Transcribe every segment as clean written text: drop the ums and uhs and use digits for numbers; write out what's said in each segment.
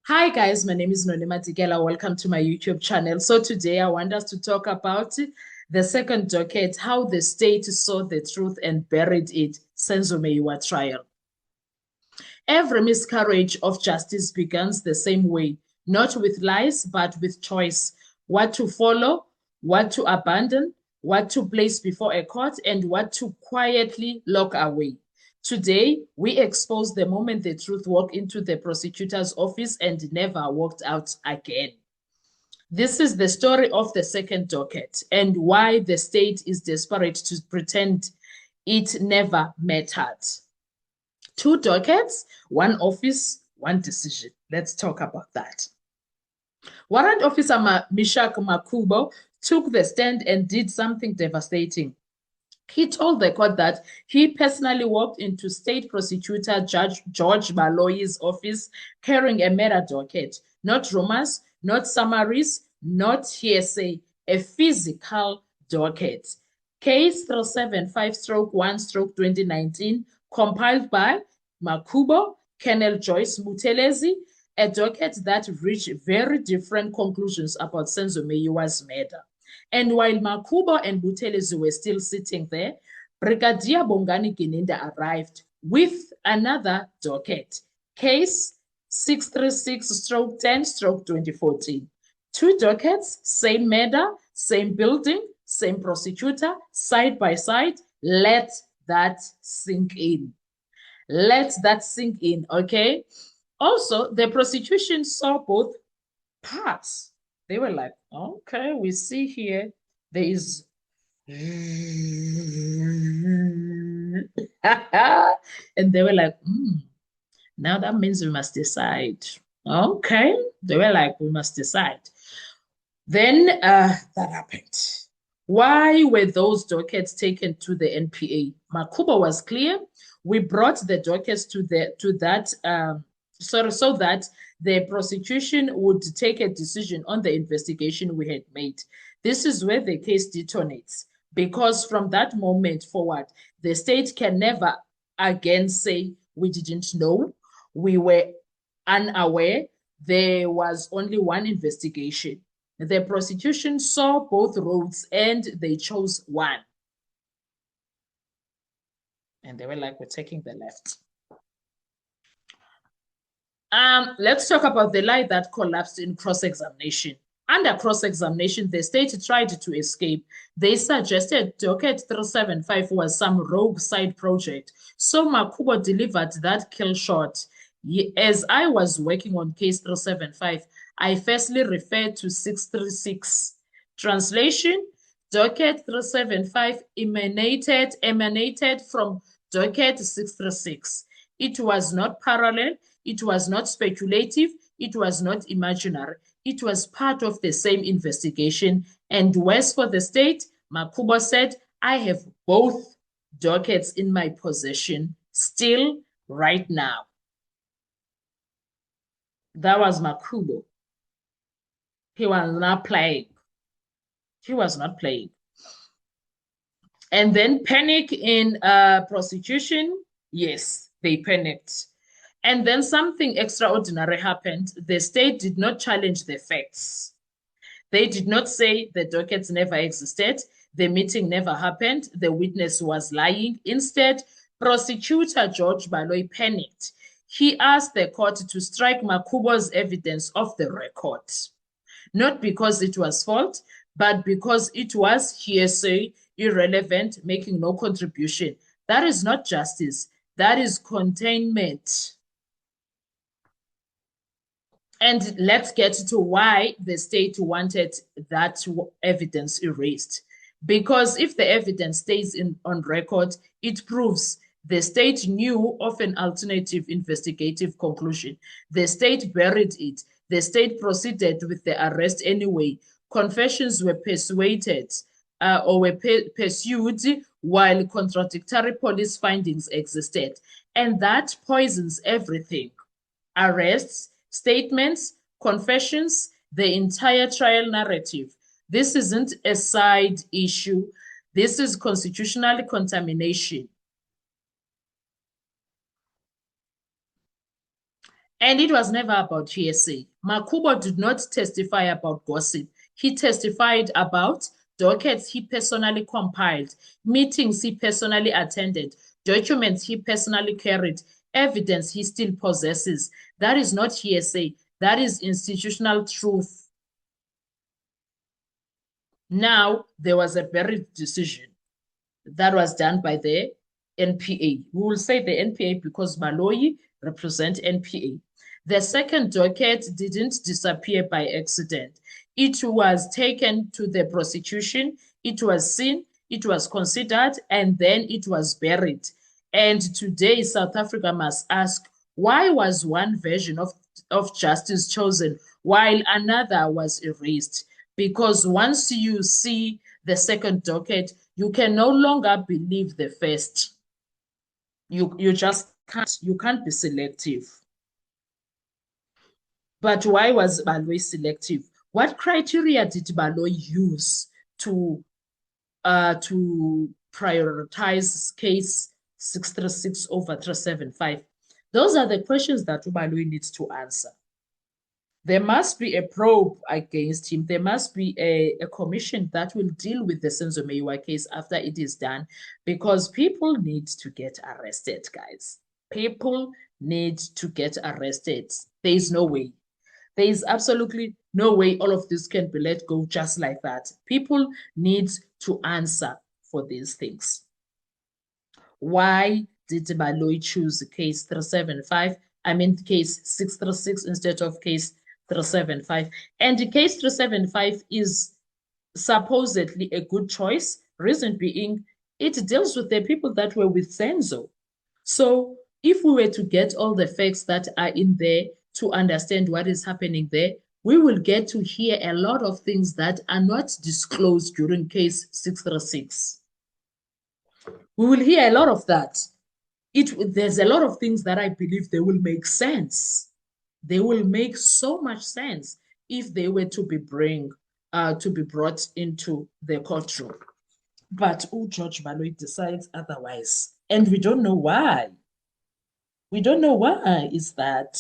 Hi guys, my name is Nonema Tigela. Welcome to my YouTube channel. So today I want us to talk about the second docket, how the state saw the truth and buried it, Senzo Meyiwa trial. Every miscarriage of justice begins the same way, not with lies, but with choice. What to follow, what to abandon, what to place before a court, and what to quietly lock away. Today, we expose the moment the truth walked into the prosecutor's office and never walked out again. This is the story of the second docket and why the state is desperate to pretend it never mattered. Two dockets, one office, one decision. Let's talk about that. Warrant Officer Mishak Makubo took the stand and did something devastating. He told the court that he personally walked into State Prosecutor Judge George Baloyi's office carrying a murder docket, not rumors, not summaries, not hearsay, a physical docket. Case 375-1-2019, compiled by Makubo, Colonel Joyce Mutelezi, a docket that reached very different conclusions about Senzo Meyiwa's murder. And while Makubo and Buthelezi were still sitting there, Brigadier Bongani Gininda arrived with another docket, case 636-10-2014. Two dockets, same murder, same building, same prosecutor, side by side. Let that sink in. Let that sink in, okay? Also, the prosecution saw both parts. They were like, okay, we see here there is and they were like, now that means we must decide. Okay. They were like, we must decide. Then that happened. Why were those dockets taken to the NPA? Makubo was clear. We brought the dockets so that the prosecution would take a decision on the investigation we had made. This is where the case detonates, because from that moment forward, the state can never again say, we didn't know, we were unaware, there was only one investigation. The prosecution saw both roads and they chose one. And they were like, we're taking the left. Let's talk about the lie that collapsed in cross-examination. Under cross-examination, the state tried to escape. They suggested docket 375 was some rogue side project. So Makubo delivered that kill shot. As I was working on case 375, I firstly referred to 636. Translation, docket 375 emanated from docket 636. It was not parallel. It was not speculative. It was not imaginary. It was part of the same investigation. And worse for the state, Makubo said, I have both dockets in my possession still right now. That was Makubo. He was not playing. He was not playing. And then panic in prosecution. Yes, they panicked. And then something extraordinary happened. The state did not challenge the facts. They did not say the dockets never existed, the meeting never happened, the witness was lying. Instead, prosecutor George Baloyi panicked. He asked the court to strike Makubo's evidence off the record. Not because it was false, but because it was hearsay, irrelevant, making no contribution. That is not justice. That is containment. And let's get to why the state wanted that evidence erased. Because if the evidence stays on record, it proves the state knew of an alternative investigative conclusion. The state buried it. The state proceeded with the arrest anyway. Confessions were persuaded or were pursued while contradictory police findings existed. And that poisons everything. Arrests, statements, confessions, the entire trial narrative. This isn't a side issue. This is constitutional contamination. And it was never about hearsay. Makubo did not testify about gossip. He testified about dockets he personally compiled, meetings he personally attended, documents he personally carried, evidence he still possesses. That is not hearsay. That is institutional truth. Now, there was a buried decision that was done by the NPA. We will say the NPA because Baloyi represent NPA. The second docket didn't disappear by accident. It was taken to the prosecution, it was seen, it was considered, and then it was buried. And today, South Africa must ask, why was one version of justice chosen while another was erased? Because once you see the second docket, you can no longer believe the first. You just can't be selective. But why was Baloyi selective? What criteria did Baloyi use to prioritize case 636 over 375? Those are the questions that Baloyi needs to answer. There must be a probe against him. There must be a commission that will deal with the Senzo Meyiwa case after it is done, because people need to get arrested, guys. People need to get arrested. There is no way. There is absolutely no way all of this can be let go just like that. People need to answer for these things. Why did Baloyi choose case 375? I mean case 636 instead of case 375. And the case 375 is supposedly a good choice. Reason being, it deals with the people that were with Senzo. So if we were to get all the facts that are in there to understand what is happening there, we will get to hear a lot of things that are not disclosed during case 636. We will hear a lot of that. There's a lot of things that I believe they will make sense. They will make so much sense if they were to be brought into the courtroom. But George Baloyi decides otherwise. And we don't know why. We don't know why is that.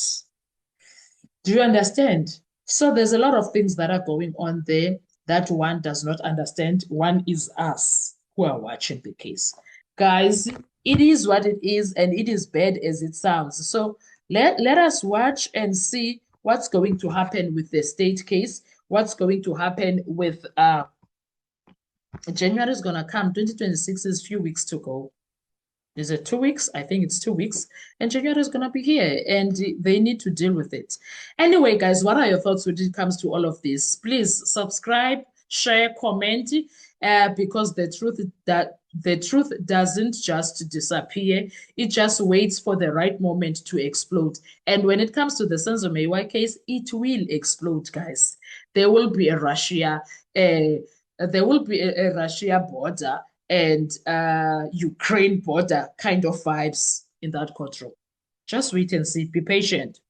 Do you understand? So there's a lot of things that are going on there that one does not understand. One is us who are watching the case. Guys, it is what it is, and it is bad as it sounds. So let us watch and see what's going to happen with the state case, what's going to happen with January is going to come. 2026 is a few weeks to go. Is it 2 weeks? I think it's 2 weeks. And January is going to be here, and they need to deal with it. Anyway, guys, what are your thoughts when it comes to all of this? Please subscribe, share, comment, because the truth doesn't just disappear. It just waits for the right moment to explode. And when it comes to the Senzo Meyiwa case, it will explode, guys. There will be a Russia border and Ukraine border kind of vibes in that courtroom. Just wait and see. Be patient.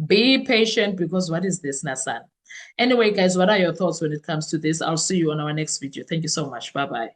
Be patient, because what is this, Nasan? Anyway, guys, what are your thoughts when it comes to this? I'll see you on our next video. Thank you so much. Bye-bye.